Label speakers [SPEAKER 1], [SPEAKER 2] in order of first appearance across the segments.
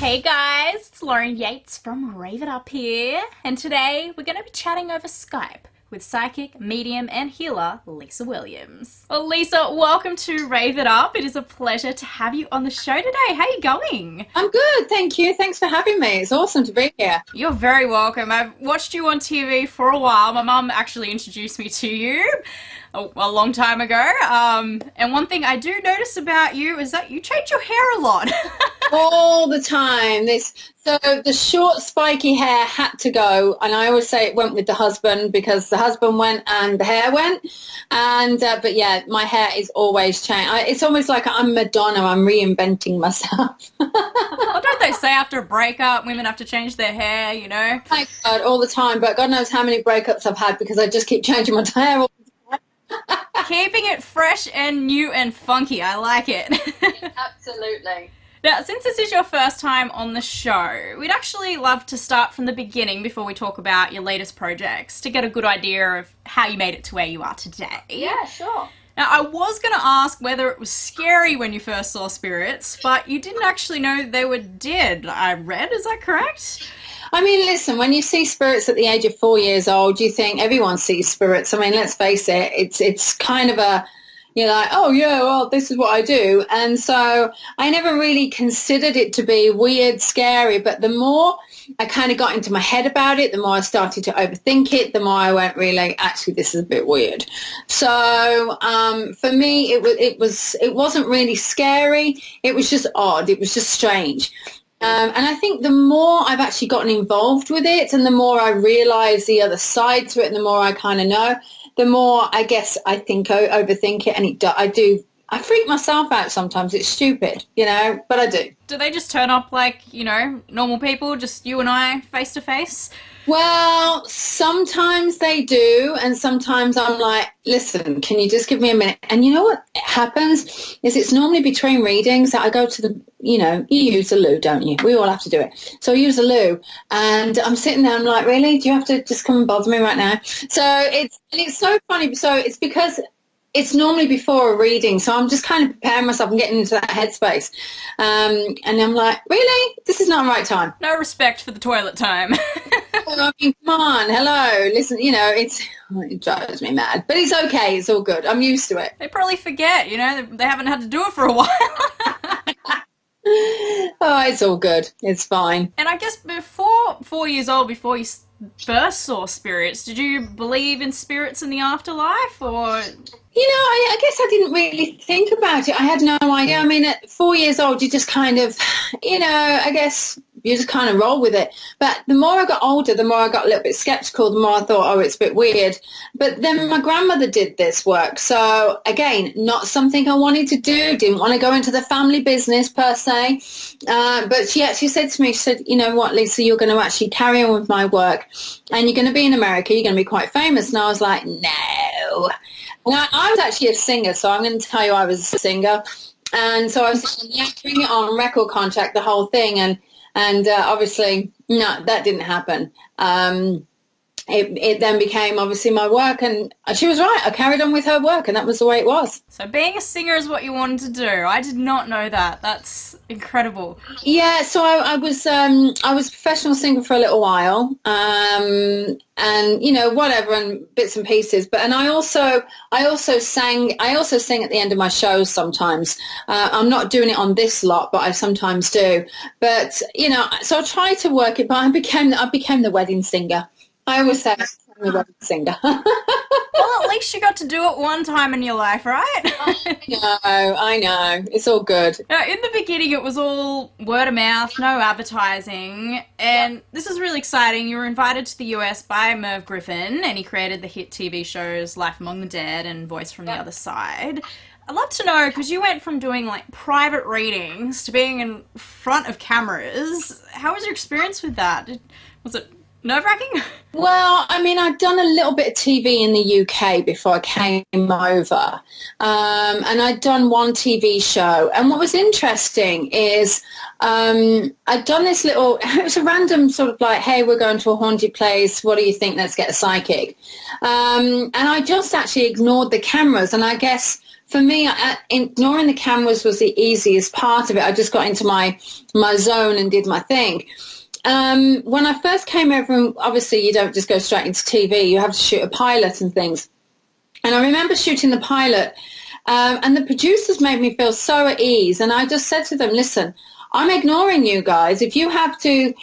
[SPEAKER 1] Hey guys, it's Lauren Yates from Rave It Up here, and today we're going to be chatting over Skype with psychic, medium, and healer Lisa Williams. Well, Lisa, welcome to Rave It Up. It is a pleasure to have you on the show today. How are you going?
[SPEAKER 2] I'm good, thank you. Thanks for having me. It's awesome to be here.
[SPEAKER 1] You're very welcome. I've watched you on TV for a while. My mum actually introduced me to you a long time ago. And one thing I do notice about you is that you change your hair a lot.
[SPEAKER 2] All the time. So the short spiky hair had to go, and I always say it went with the husband because the husband went and the hair went. And but yeah, my hair is always changed. It's almost like I'm Madonna. I'm reinventing myself.
[SPEAKER 1] Well, don't they say after a breakup, women have to change their hair, you know?
[SPEAKER 2] Thank God, all the time. But God knows how many breakups I've had because I just keep changing my hair.
[SPEAKER 1] Keeping it fresh and new and funky. I like it.
[SPEAKER 2] Absolutely.
[SPEAKER 1] Now, since this is your first time on the show, we'd actually love to start from the beginning before we talk about your latest projects to get a good idea of how you made it to where you are today.
[SPEAKER 2] Yeah, sure.
[SPEAKER 1] Now, I was going to ask whether it was scary when you first saw spirits, but you didn't actually know they were dead, I read. Is that correct?
[SPEAKER 2] I mean, listen, when you see spirits at the age of 4 years old, you think everyone sees spirits. I mean, let's face it, it's kind of you're like, oh, yeah, well, this is what I do. And so I never really considered it to be weird, scary. But the more I kind of got into my head about it, the more I started to overthink it, the more I went, really, actually, this is a bit weird. So for me, it wasn't really scary. It was just odd. It was just strange. And I think the more I've actually gotten involved with it and the more I realize the other side to it and the more I kind of know, the more I guess I think I overthink it, and I freak myself out sometimes. It's stupid, but I do.
[SPEAKER 1] Do they just turn up like, normal people, just you and I, face to face?
[SPEAKER 2] Well, sometimes they do, and sometimes I'm like, listen, can you just give me a minute? And you know what happens is it's normally between readings that I go to the, you use the loo, don't you? We all have to do it. So I use the loo, and I'm sitting there, I'm like, really? Do you have to just come and bother me right now? So it's so funny. So it's because it's normally before a reading, so I'm just kind of preparing myself and getting into that headspace. And I'm like, really? This is not the right time.
[SPEAKER 1] No respect for the toilet time.
[SPEAKER 2] I mean, come on, hello, listen, it drives me mad. But it's okay, it's all good. I'm used to it.
[SPEAKER 1] They probably forget, they haven't had to do it for a while.
[SPEAKER 2] Oh, it's all good. It's fine.
[SPEAKER 1] And I guess before 4 years old, before you first saw spirits, did you believe in spirits in the afterlife, or...?
[SPEAKER 2] I guess I didn't really think about it. I had no idea. I mean, at 4 years old, you just kind of, I guess you just kind of roll with it. But the more I got older, the more I got a little bit skeptical, the more I thought, oh, it's a bit weird. But then my grandmother did this work. So, again, not something I wanted to do, didn't want to go into the family business per se. But she actually said to me, she said, you know what, Lisa, you're going to actually carry on with my work and you're going to be in America, you're going to be quite famous. And I was like, no. And I was actually a singer, so I'm going to tell you I was a singer. And so I was saying, yeah, bring it on, record contract, the whole thing. And obviously, no, that didn't happen. It then became obviously my work, and she was right. I carried on with her work, and that was the way it was.
[SPEAKER 1] So being a singer is what you wanted to do. I did not know that. That's incredible.
[SPEAKER 2] Yeah, so I was a professional singer for a little while, and whatever, and bits and pieces. But I also sang. I also sing at the end of my shows sometimes. I'm not doing it on this lot, but I sometimes do. But so I try to work it. But I became the wedding singer. I always say I'm the wedding singer.
[SPEAKER 1] Well, at least you got to do it one time in your life, right?
[SPEAKER 2] I know. It's all good.
[SPEAKER 1] Now, in the beginning, it was all word of mouth, no advertising, and this is really exciting. You were invited to the US by Merv Griffin, and he created the hit TV shows Life Among the Dead and Voice from the Other Side. I'd love to know, because you went from doing like private readings to being in front of cameras. How was your experience with that? Was it nerve-wracking?
[SPEAKER 2] Well, I mean, I'd done a little bit of TV in the UK before I came over, and I'd done one TV show. And what was interesting is I'd done this it was a random sort of like, hey, we're going to a haunted place. What do you think? Let's get a psychic. And I just actually ignored the cameras. And I guess for me, ignoring the cameras was the easiest part of it. I just got into my zone and did my thing. When I first came over, and obviously you don't just go straight into TV, you have to shoot a pilot and things. And I remember shooting the pilot, and the producers made me feel so at ease. And I just said to them, listen, I'm ignoring you guys. If you have to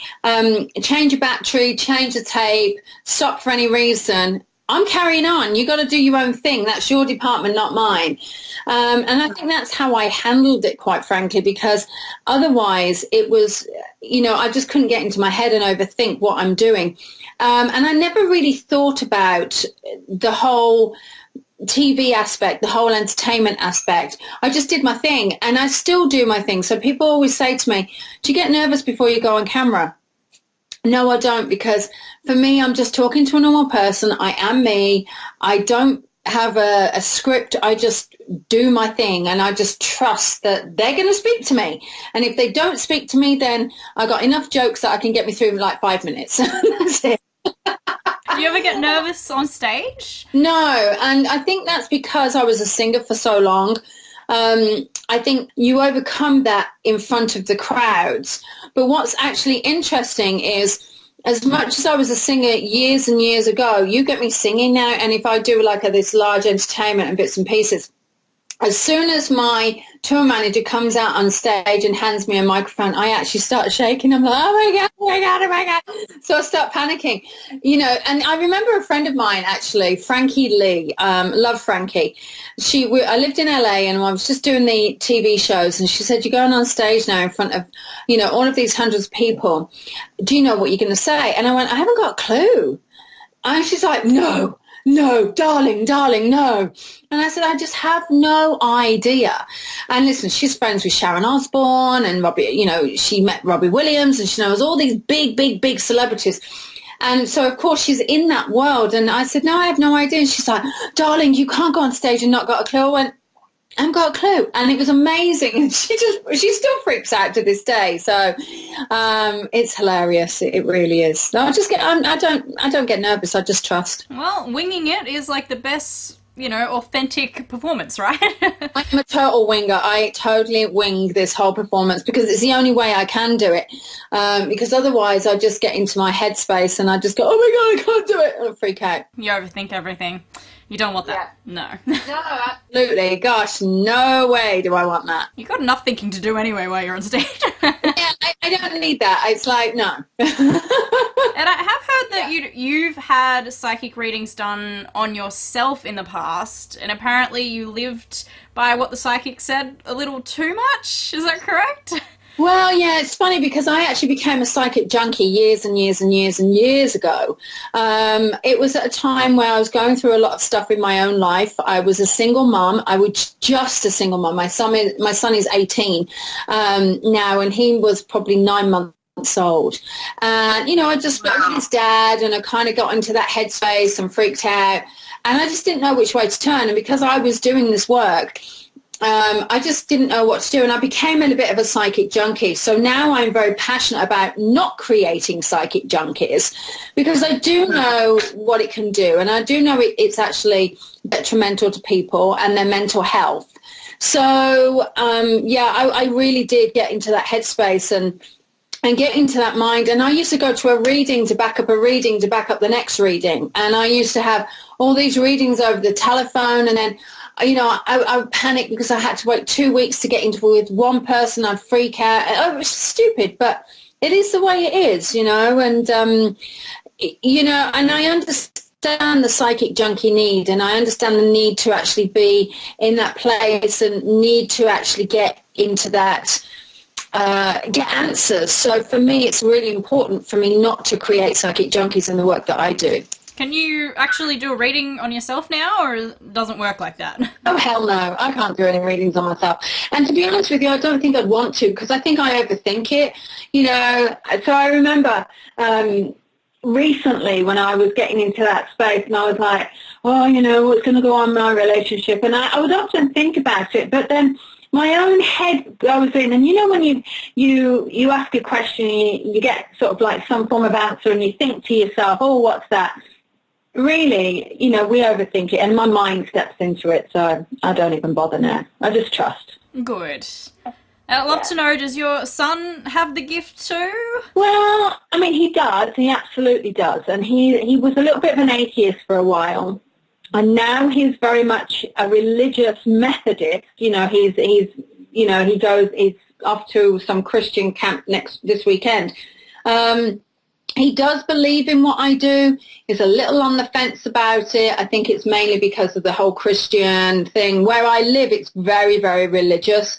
[SPEAKER 2] change a battery, change a tape, stop for any reason, I'm carrying on. You got to do your own thing. That's your department, not mine. And I think that's how I handled it, quite frankly, because otherwise it was, I just couldn't get into my head and overthink what I'm doing. And I never really thought about the whole TV aspect, the whole entertainment aspect. I just did my thing, and I still do my thing. So people always say to me, do you get nervous before you go on camera? No, I don't, because for me, I'm just talking to a normal person. I am me. I don't have a script. I just do my thing, and I just trust that they're going to speak to me. And if they don't speak to me, then I got enough jokes that I can get me through in like 5 minutes. That's it.
[SPEAKER 1] Do you ever get nervous on stage?
[SPEAKER 2] No, and I think that's because I was a singer for so long. I think you overcome that in front of the crowds. But what's actually interesting is, as much as I was a singer years and years ago, you get me singing now, and if I do like this large entertainment and bits and pieces, as soon as my tour manager comes out on stage and hands me a microphone, I actually start shaking. I'm like, oh my God, oh my God, oh my God. So I start panicking, and I remember a friend of mine, actually, Frankie Lee, love Frankie. I lived in LA, and I was just doing the TV shows, and she said, you're going on stage now in front of, all of these hundreds of people. Do you know what you're going to say? And I went, I haven't got a clue. And she's like, no, darling, no. And I said, I just have no idea. And listen, she's friends with Sharon Osbourne and Robbie, she met Robbie Williams, and she knows all these big celebrities. And so, of course, she's in that world. And I said, no, I have no idea. And she's like, darling, you can't go on stage and not got a clue. I went, I haven't got a clue. And it was amazing. And she still freaks out to this day. So it's hilarious. It really is. So I don't get nervous. I just trust.
[SPEAKER 1] Well, winging it is like the best, authentic performance, right?
[SPEAKER 2] I'm a total winger. I totally wing this whole performance because it's the only way I can do it. Because otherwise I just get into my headspace and I just go, oh my God, I can't do it. And I freak out.
[SPEAKER 1] You overthink everything. You don't want that. Yeah.
[SPEAKER 2] No. No, absolutely. Gosh, no way do I want that.
[SPEAKER 1] You've got enough thinking to do anyway while you're on stage.
[SPEAKER 2] Yeah, I don't need that. It's like, no.
[SPEAKER 1] And I have heard that you've had psychic readings done on yourself in the past, and apparently you lived by what the psychic said a little too much. Is that correct?
[SPEAKER 2] Well, yeah, it's funny because I actually became a psychic junkie years and years and years and years ago. It was at a time where I was going through a lot of stuff in my own life. I was a single mom. I was just a single mom. My son is 18 now, and he was probably 9 months old. And, I just spoke with his dad, and I kind of got into that headspace and freaked out. And I just didn't know which way to turn. And because I was doing this work, I just didn't know what to do, and I became a bit of a psychic junkie. So now I'm very passionate about not creating psychic junkies because I do know what it can do, and I do know it's actually detrimental to people and their mental health. So, I really did get into that headspace and get into that mind. And I used to go to a reading to back up a reading to back up the next reading. And I used to have all these readings over the telephone, and then I would panic because I had to wait 2 weeks to get into with one person. I'd freak out. Oh, it was stupid, but it is the way it is, and, and I understand the psychic junkie need, and I understand the need to actually be in that place and need to actually get into that, get answers. So for me, it's really important for me not to create psychic junkies in the work that I do.
[SPEAKER 1] Can you actually do a reading on yourself now, or it doesn't work like that?
[SPEAKER 2] Oh, hell no. I can't do any readings on myself. And to be honest with you, I don't think I'd want to because I think I overthink it, So I remember recently when I was getting into that space and I was like, oh, what's going to go on in my relationship? And I would often think about it, but then my own head goes in, and when you ask a question, you get sort of like some form of answer, and you think to yourself, oh, what's that?
[SPEAKER 3] really, we overthink it, and my mind steps into it, so I don't even bother now. I just trust.
[SPEAKER 1] Good. I'd love to know, does your son have the gift too?
[SPEAKER 3] Well, I mean, he does. He absolutely does. And he was a little bit of an atheist for a while. And now he's very much a religious Methodist. He's off to some Christian camp this weekend. He does believe in what I do. He's a little on the fence about it. I think it's mainly because of the whole Christian thing. Where I live, it's very, very religious.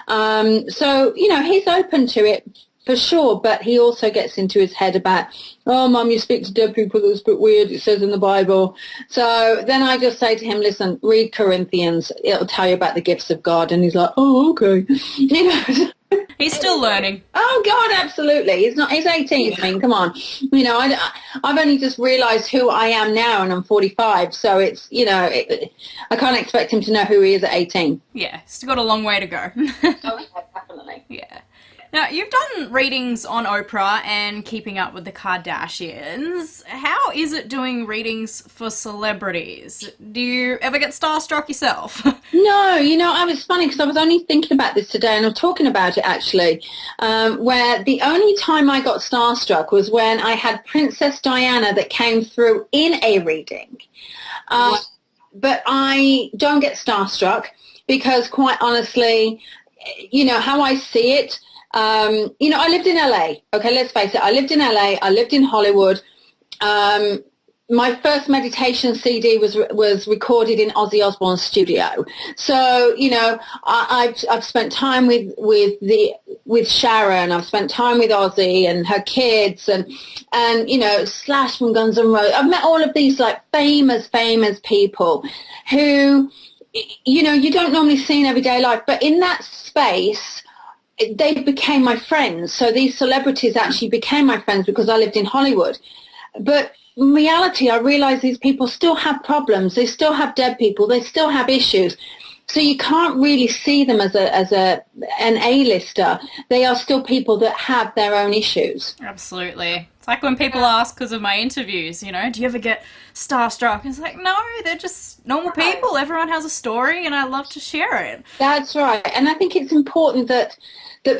[SPEAKER 3] So, he's open to it for sure, but he also gets into his head about, oh, Mum, you speak to dead people, that's a bit weird, it says in the Bible. So then I just say to him, listen, read Corinthians. It'll tell you about the gifts of God. And he's like, oh, okay.
[SPEAKER 1] He's still learning.
[SPEAKER 3] Oh God, absolutely. He's 18. I mean, come on. I've only just realized who I am now, and I'm 45. So it's, I can't expect him to know who he is at 18.
[SPEAKER 1] Yeah, he's got a long way to go.
[SPEAKER 3] Oh, yeah, definitely.
[SPEAKER 1] Yeah. Now, you've done readings on Oprah and Keeping Up with the Kardashians. How is it doing readings for celebrities? Do you ever get starstruck yourself?
[SPEAKER 3] No, I was funny because I was only thinking about this today, and I'm talking about it actually, where the only time I got starstruck was when I had Princess Diana that came through in a reading. But I don't get starstruck because, quite honestly, how I see it, I lived in LA. Okay, let's face it. I lived in LA. I lived in Hollywood. My first meditation CD was recorded in Ozzy Osbourne's studio. So, I've spent time with Sharon. I've spent time with Ozzy and her kids and Slash from Guns N' Roses. I've met all of these like famous people who, you don't normally see in everyday life, but in that space, they became my friends. So these celebrities actually became my friends because I lived in Hollywood. But in reality, I realize these people still have problems. They still have dead people. They still have issues. So you can't really see them as an A-lister. They are still people that have their own issues.
[SPEAKER 1] Absolutely. It's like when people ask because of my interviews, do you ever get starstruck? It's like, no, they're just normal people. Everyone has a story, and I love to share it.
[SPEAKER 3] That's right. And I think it's important that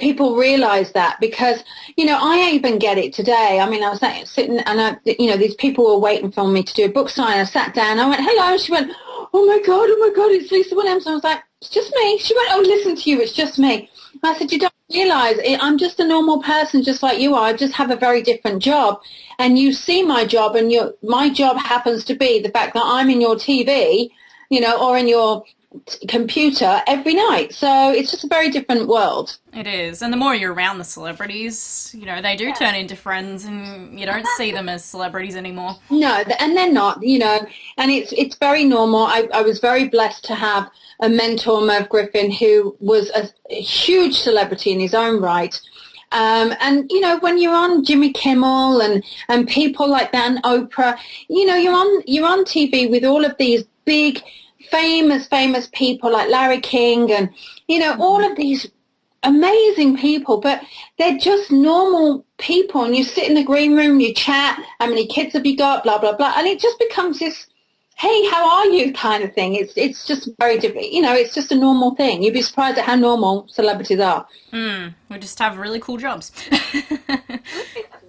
[SPEAKER 3] people realize that because, I even get it today. I mean, I was sitting and, these people were waiting for me to do a book sign. I sat down. I went, hello. And she went, oh, my God, it's Lisa Williams. And I was like, it's just me. She went, oh, listen to you. It's just me. And I said, you don't realize I'm just a normal person just like you are. I just have a very different job. And you see my job, and my job happens to be the fact that I'm in your TV, or in your computer every night. So it's just a very different world.
[SPEAKER 1] It is. And the more you're around the celebrities, they do turn into friends, and you don't see them as celebrities anymore.
[SPEAKER 3] No, and they're not, and it's very normal. I was very blessed to have a mentor, Merv Griffin, who was a huge celebrity in his own right. And, when you're on Jimmy Kimmel and people like that, and Oprah, you're on TV with all of these big, famous people like Larry King and, all of these amazing people, but they're just normal people. And you sit in the green room, you chat, how many kids have you got, blah, blah, blah. And it just becomes this, hey, how are you kind of thing. It's just very different. It's just a normal thing. You'd be surprised at how normal celebrities are.
[SPEAKER 1] We just have really cool jobs.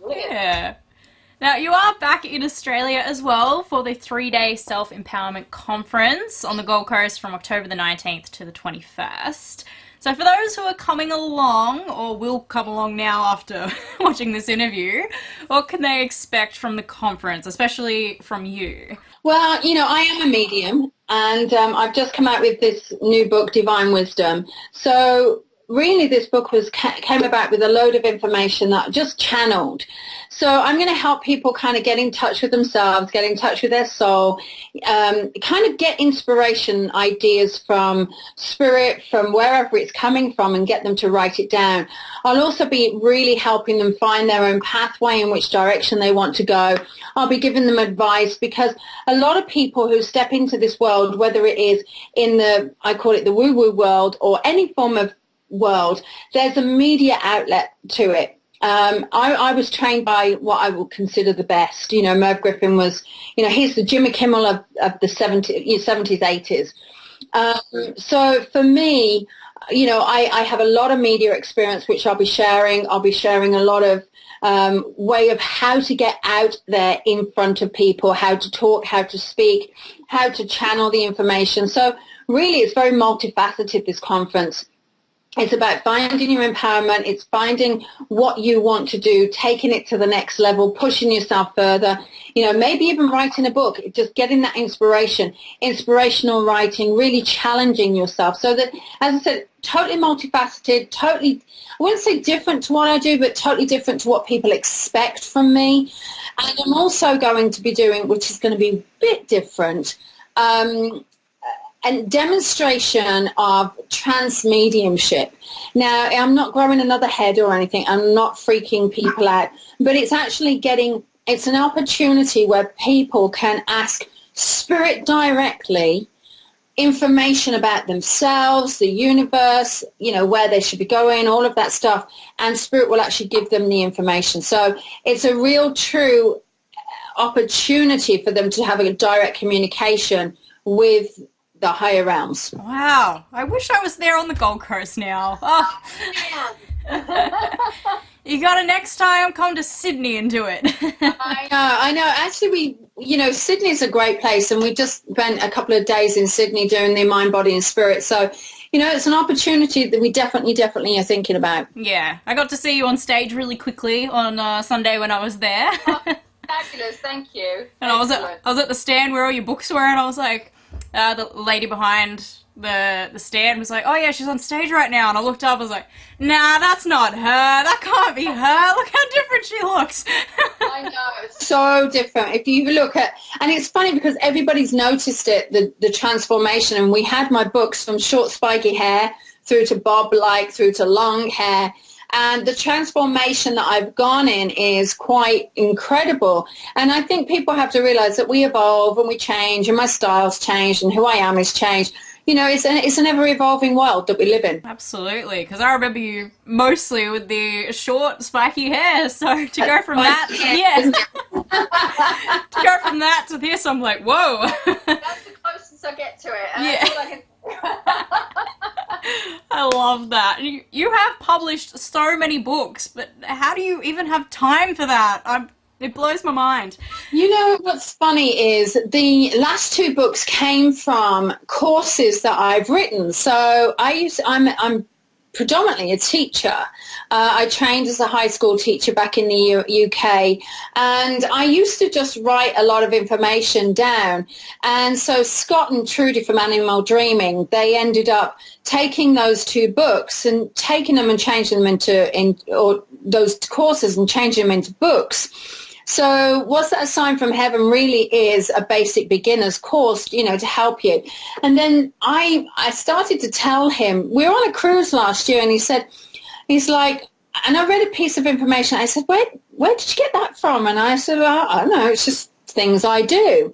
[SPEAKER 1] Yeah. Now, you are back in Australia as well for the 3-day self-empowerment conference on the Gold Coast from October the 19th to the 21st. So for those who are coming along, or will come along now after watching this interview, what can they expect from the conference, especially from you?
[SPEAKER 3] Well, I am a medium, and I've just come out with this new book, Divine Wisdom. So really this book came about with a load of information that I just channeled. So I'm going to help people kind of get in touch with themselves, get in touch with their soul, kind of get inspiration, ideas from spirit, from wherever it's coming from, and get them to write it down. I'll also be really helping them find their own pathway in which direction they want to go. I'll be giving them advice because a lot of people who step into this world, whether it is in I call it the woo-woo world or any form of world, there's a media outlet to it. I was trained by what I would consider the best. You know, Merv Griffin was, you know, he's the Jimmy Kimmel of the 70s, 80s. So for me, you know, I have a lot of media experience, which I'll be sharing. I'll be sharing a lot of way of how to get out there in front of people, how to talk, how to speak, how to channel the information. So really, it's very multifaceted, this conference. It's about finding your empowerment. It's finding what you want to do, taking it to the next level, pushing yourself further, you know, maybe even writing a book, just getting that inspiration, inspirational writing, really challenging yourself. So that, as I said, totally multifaceted, totally, I wouldn't say different to what I do, but totally different to what people expect from me. And I'm also going to be doing, which is going to be a bit different, and demonstration of trans mediumship. Now, I'm not growing another head or anything. I'm not freaking people out, but it's actually it's an opportunity where people can ask spirit directly information about themselves, the universe, you know, where they should be going, all of that stuff, and spirit will actually give them the information. So it's a real true opportunity for them to have a direct communication with the higher realms.
[SPEAKER 1] Wow. I wish I was there on the Gold Coast now. Oh. You gotta next time come to Sydney and do it.
[SPEAKER 3] I know. Actually, Sydney's a great place, and we just spent a couple of days in Sydney doing the Mind, Body and Spirit. So, you know, it's an opportunity that we definitely are thinking about.
[SPEAKER 1] Yeah. I got to see you on stage really quickly on Sunday when I was there.
[SPEAKER 2] Oh, fabulous. Thank you.
[SPEAKER 1] And I was at the stand where all your books were, and I was like, the lady behind the stand was like, oh yeah, she's on stage right now. And I looked up, I was like, nah, that's not her. That can't be her. Look how different she looks.
[SPEAKER 3] I know, it's so different. If you look at, and it's funny because everybody's noticed it, the transformation. And we had my books from short spiky hair through to bob-like, through to long hair. And the transformation that I've gone in is quite incredible. And I think people have to realize that we evolve and we change, and my style's changed and who I am has changed. You know, it's an ever-evolving world that we live in.
[SPEAKER 1] Absolutely, because I remember you mostly with the short, spiky hair. So to go from that, to go from that to this, I'm like, whoa.
[SPEAKER 2] That's the closest I get to it. And
[SPEAKER 1] Yeah.
[SPEAKER 2] I feel like
[SPEAKER 1] I love that. You have published so many books, but how do you even have time for that? It blows my mind.
[SPEAKER 3] You know, what's funny is the last two books came from courses that I've written. So I'm predominantly a teacher. I trained as a high school teacher back in the UK, and I used to just write a lot of information down. And so Scott and Trudy from Animal Dreaming, they ended up taking those two books and taking them and changing them or those courses and changing them into books. So What's That a Sign from Heaven really is a basic beginner's course, you know, to help you. And then I started to tell him, we were on a cruise last year, and he's like, and I read a piece of information. I said, where did you get that from? And I said, well, I don't know, it's just things I do.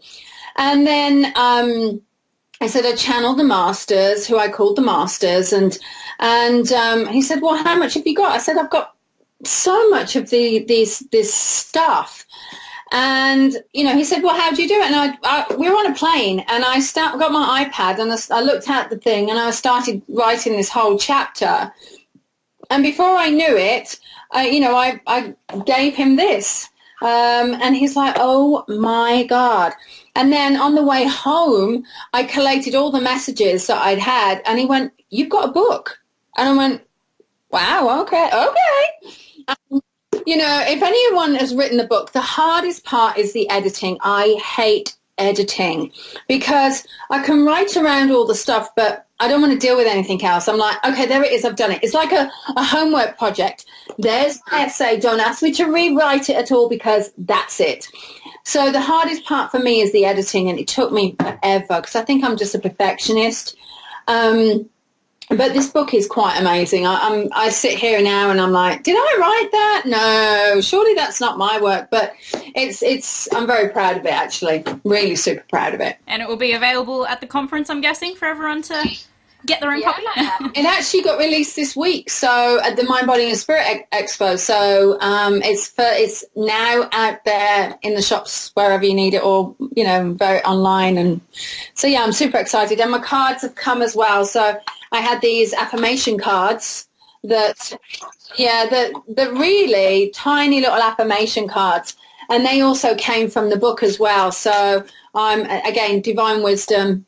[SPEAKER 3] And then I said, I channeled the masters, who I called the masters. And he said, well, how much have you got? I said, I've got so much of this stuff. And, you know, he said, well, how do you do it? And we were on a plane, and I got my iPad, and I looked at the thing, and I started writing this whole chapter. And before I knew it, I gave him this. And he's like, oh, my God. And then on the way home, I collated all the messages that I'd had, and he went, you've got a book. And I went, wow, okay. You know, if anyone has written a book, the hardest part is the editing. I hate editing because I can write around all the stuff, but I don't want to deal with anything else. I'm like, okay, there it is. I've done it. It's like a homework project. There's the essay. Don't ask me to rewrite it at all because that's it. So the hardest part for me is the editing, and it took me forever because I think I'm just a perfectionist. But this book is quite amazing. I sit here now and I'm like, did I write that? No, surely that's not my work. But I'm very proud of it, actually. Really super proud of it.
[SPEAKER 1] And it will be available at the conference, I'm guessing, for everyone to get their own copy?
[SPEAKER 2] It actually got released this week, so at the Mind, Body and Spirit Expo. So it's now out there in the shops wherever you need it, or very online. And so yeah, I'm super excited. And my cards have come as well. So I had these affirmation cards that the really tiny little affirmation cards, and they also came from the book as well. So I'm again divine wisdom.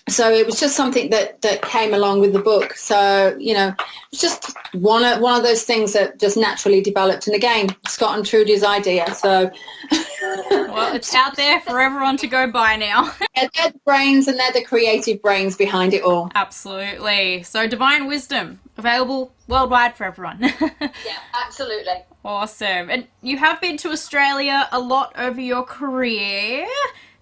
[SPEAKER 2] So it was just something that came along with the book. So, it's just one of those things that just naturally developed. And again, Scott and Trudy's idea. So,
[SPEAKER 1] well, it's out there for everyone to go buy now.
[SPEAKER 2] They're the brains, and they're the creative brains behind it all.
[SPEAKER 1] Absolutely. So Divine Wisdom, available worldwide for everyone.
[SPEAKER 3] Yeah, absolutely.
[SPEAKER 1] Awesome. And you have been to Australia a lot over your career.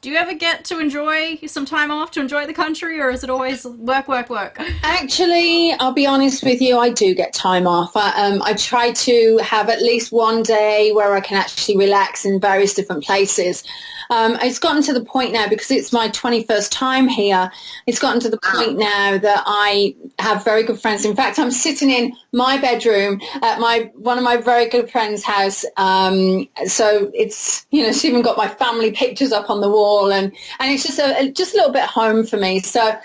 [SPEAKER 1] Do you ever get to enjoy some time off to enjoy the country, or is it always work, work, work?
[SPEAKER 2] Actually, I'll be honest with you, I do get time off. I try to have at least one day where I can actually relax in various different places. It's gotten to the point now, because it's my 21st time here, it's gotten to the point now that I have very good friends. In fact, I'm sitting in my bedroom at one of my very good friends' house. So it's, she's even got my family pictures up on the wall, and it's just a little bit home for me. So,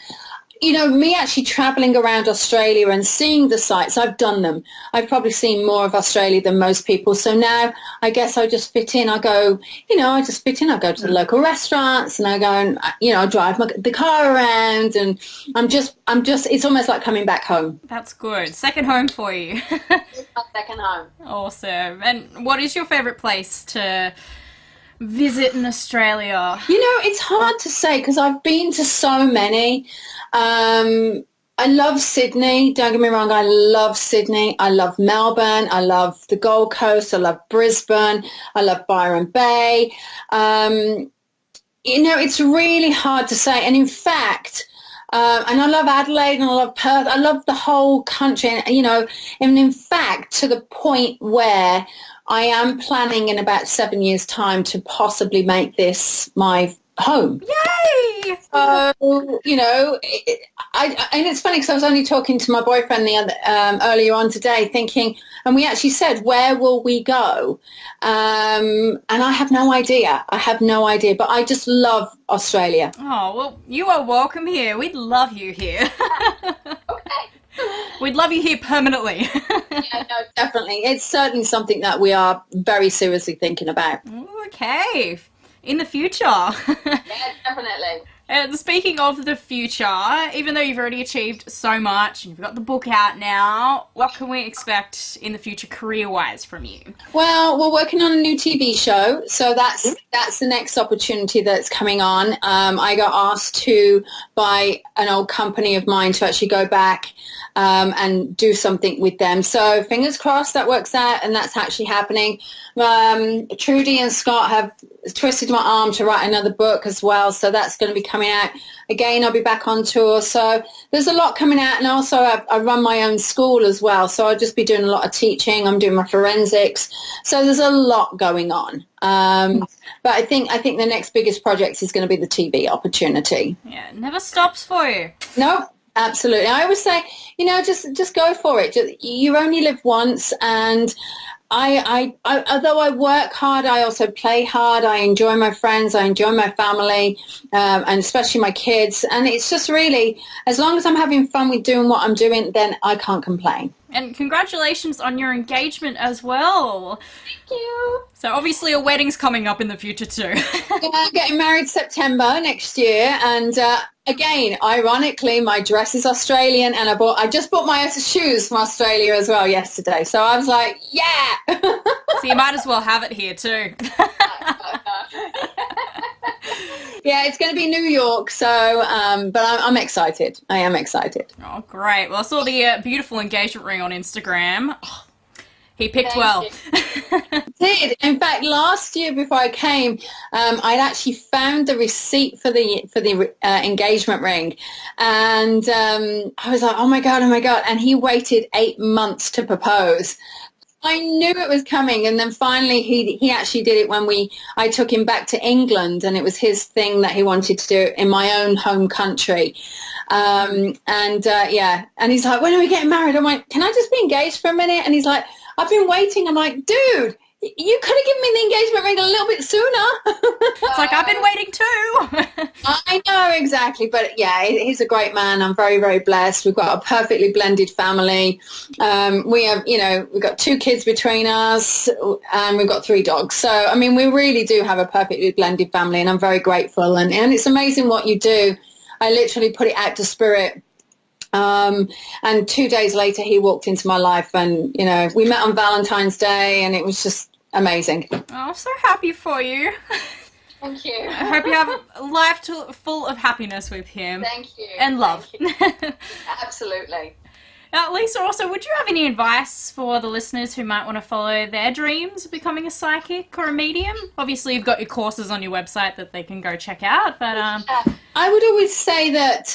[SPEAKER 2] me actually traveling around Australia and seeing the sights, I've done them. I've probably seen more of Australia than most people. So now I guess I just fit in. I go, I just fit in. I go to the local restaurants, and I go and, I drive the car around, and I'm just, it's almost like coming back home.
[SPEAKER 1] That's good. Second home for you.
[SPEAKER 3] It's my second home.
[SPEAKER 1] Awesome. And what is your favourite place to visit in Australia?
[SPEAKER 2] It's hard to say, because I've been to so many. I love Sydney. Don't get me wrong. I love Sydney. I love Melbourne. I love the Gold Coast. I love Brisbane. I love Byron Bay. It's really hard to say. And in fact, and I love Adelaide, and I love Perth. I love the whole country. And, and in fact, to the point where I am planning in about 7 years' time to possibly make this my home.
[SPEAKER 1] Yay!
[SPEAKER 2] And it's funny, because I was only talking to my boyfriend earlier on today, thinking, and we actually said, where will we go? And I have no idea. But I just love Australia.
[SPEAKER 1] Oh, well, you are welcome here. We'd love you here.
[SPEAKER 3] Okay.
[SPEAKER 1] We'd love you here permanently.
[SPEAKER 2] Yeah, no, definitely. It's certainly something that we are very seriously thinking about.
[SPEAKER 1] Okay. In the future.
[SPEAKER 3] Yeah, definitely.
[SPEAKER 1] And speaking of the future, even though you've already achieved so much and you've got the book out now, what can we expect in the future career-wise from you?
[SPEAKER 2] Well, we're working on a new TV show, so that's the next opportunity that's coming on. I got asked by an old company of mine to actually go back and do something with them. So fingers crossed that works out, and that's actually happening. Trudy and Scott have twisted my arm to write another book as well, so that's going to be coming out. Again, I'll be back on tour, so there's a lot coming out. And also I run my own school as well, so I'll just be doing a lot of teaching. I'm doing my forensics, so there's a lot going on. But I think the next biggest project is going to be the TV opportunity.
[SPEAKER 1] Yeah, it never stops for you.
[SPEAKER 2] No, absolutely. I always say, just go for it. You only live once, and I although I work hard, I also play hard. I enjoy my friends, I enjoy my family, and especially my kids. And it's just really, as long as I'm having fun with doing what I'm doing, then I can't complain.
[SPEAKER 1] And congratulations on your engagement as well.
[SPEAKER 3] Thank you.
[SPEAKER 1] So obviously a wedding's coming up in the future too.
[SPEAKER 2] Yeah, getting married September next year, and again, ironically, my dress is Australian, and I just bought my shoes from Australia as well yesterday. So I was like, yeah.
[SPEAKER 1] So you might as well have it here too.
[SPEAKER 2] Yeah, it's going to be New York, so but I'm excited. I am excited.
[SPEAKER 1] Oh, great. Well, I saw the beautiful engagement ring on Instagram. Oh, he picked well.
[SPEAKER 2] Did. In fact, last year before I came, I'd actually found the receipt for the engagement ring, and I was like, oh my god, and he waited 8 months to propose. I knew it was coming, and then finally he actually did it when I took him back to England, and it was his thing that he wanted to do in my own home country. And he's like, when are we getting married? I'm like, can I just be engaged for a minute? And he's like, I've been waiting. I'm like, dude, you could have given me the engagement ring a little bit sooner.
[SPEAKER 1] It's like, I've been waiting too.
[SPEAKER 2] I know, exactly. But yeah, he's a great man. I'm very, very blessed. We've got a perfectly blended family. We have, we've got 2 kids between us, and we've got 3 dogs. So, I mean, we really do have a perfectly blended family, and I'm very grateful. And it's amazing what you do. I literally put it out to spirit. And 2 days later, he walked into my life, and, we met on Valentine's Day, and it was just amazing.
[SPEAKER 1] Oh, I'm so happy for you.
[SPEAKER 3] Thank you.
[SPEAKER 1] I hope you have a life full of happiness with him.
[SPEAKER 3] Thank you.
[SPEAKER 1] And love.
[SPEAKER 3] Absolutely.
[SPEAKER 1] Now, Lisa, also, would you have any advice for the listeners who might want to follow their dreams of becoming a psychic or a medium? Obviously, you've got your courses on your website that they can go check out, but
[SPEAKER 2] I would always say that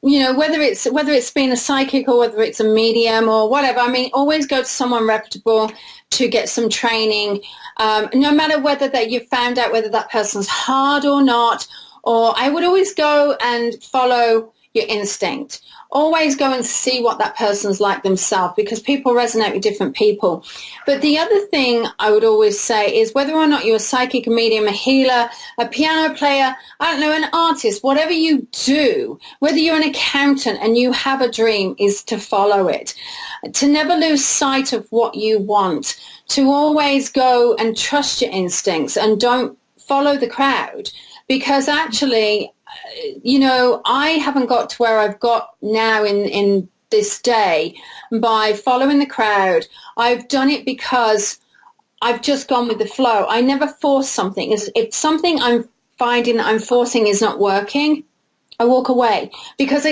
[SPEAKER 2] whether it's being a psychic or whether it's a medium or whatever, I mean, always go to someone reputable to get some training, no matter whether that you've found out whether that person's hard or not. Or I would always go and follow your instinct. Always go and see what that person's like themselves, because people resonate with different people. But the other thing I would always say is whether or not you're a psychic, a medium, a healer, a piano player, I don't know, an artist, whatever you do, whether you're an accountant and you have a dream, is to follow it. To never lose sight of what you want. To always go and trust your instincts and don't follow the crowd. Because actually, I haven't got to where I've got now in this day by following the crowd. I've done it because I've just gone with the flow. I never force something. If something I'm finding that I'm forcing is not working, I walk away, because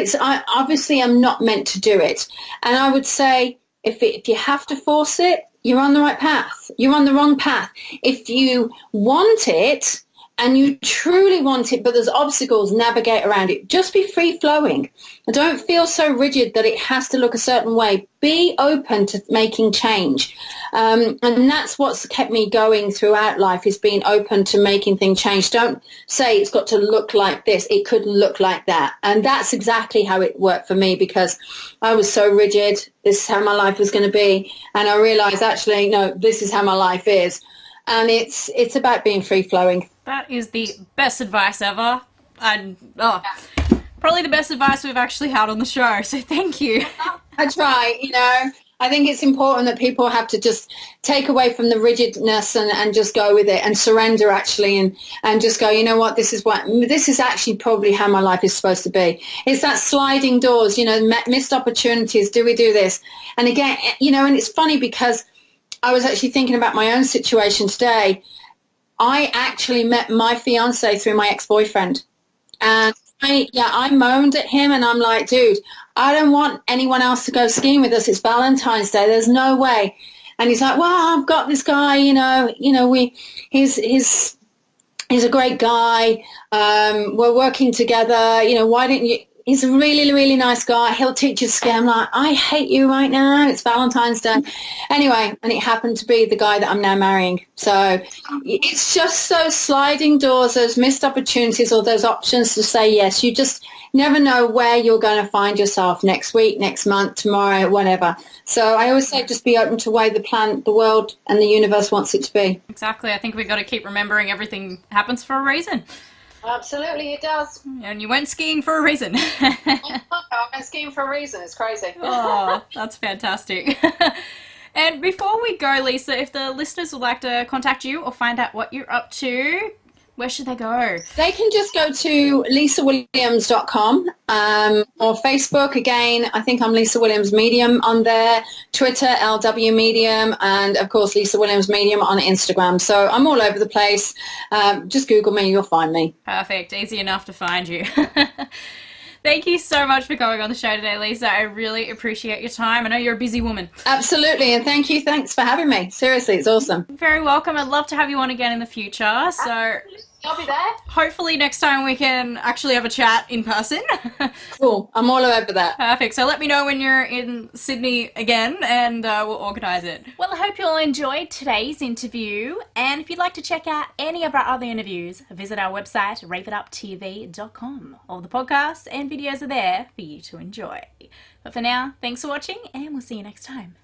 [SPEAKER 2] obviously I'm not meant to do it. And I would say if you have to force it, you're on the right path. You're on the wrong path. If you want it, and you truly want it, but there's obstacles, navigate around it. Just be free-flowing. Don't feel so rigid that it has to look a certain way. Be open to making change. And that's what's kept me going throughout life, is being open to making things change. Don't say it's got to look like this. It could look like that. And that's exactly how it worked for me, because I was so rigid. This is how my life was going to be. And I realized, actually, no, this is how my life is. And it's about being free-flowing.
[SPEAKER 1] That is the best advice ever. And probably the best advice we've actually had on the show. So thank you.
[SPEAKER 2] I try, I think it's important that people have to just take away from the rigidness and just go with it and surrender, actually, and just go, you know what, this is actually probably how my life is supposed to be. It's that sliding doors, missed opportunities. Do we do this? And again, and it's funny because I was actually thinking about my own situation today. I actually met my fiance through my ex-boyfriend, and I moaned at him, and I'm like, dude, I don't want anyone else to go skiing with us. It's Valentine's Day. There's no way. And he's like, well, I've got this guy, he's a great guy. We're working together. Why don't you? He's a really, really nice guy. He'll teach you to ski. I'm like, I hate you right now. It's Valentine's Day. Anyway, and it happened to be the guy that I'm now marrying. So it's just those sliding doors, those missed opportunities, or those options to say yes. You just never know where you're going to find yourself next week, next month, tomorrow, whatever. So I always say just be open to the way the world and the universe wants it to be.
[SPEAKER 1] Exactly. I think we've got to keep remembering everything happens for a reason.
[SPEAKER 3] Absolutely, it does.
[SPEAKER 1] And you went skiing for a reason.
[SPEAKER 3] I went skiing for a reason. It's crazy.
[SPEAKER 1] Oh, that's fantastic. And before we go, Lisa, if the listeners would like to contact you or find out what you're up to, where should they go?
[SPEAKER 2] They can just go to lisawilliams.com or Facebook. Again, I think I'm Lisa Williams Medium on there. Twitter, LW Medium, and, of course, Lisa Williams Medium on Instagram. So I'm all over the place. Just Google me. You'll find me.
[SPEAKER 1] Perfect. Easy enough to find you. Thank you so much for coming on the show today, Lisa. I really appreciate your time. I know you're a busy woman.
[SPEAKER 2] Absolutely, and thank you. Thanks for having me. Seriously, it's awesome.
[SPEAKER 1] Very welcome. I'd love to have you on again in the future. So
[SPEAKER 3] I'll be there.
[SPEAKER 1] Hopefully next time we can actually have a chat in person.
[SPEAKER 3] Cool. I'm all over that.
[SPEAKER 1] Perfect. So let me know when you're in Sydney again and we'll organise it. Well, I hope you all enjoyed today's interview. And if you'd like to check out any of our other interviews, visit our website, raveituptv.com. All the podcasts and videos are there for you to enjoy. But for now, thanks for watching and we'll see you next time.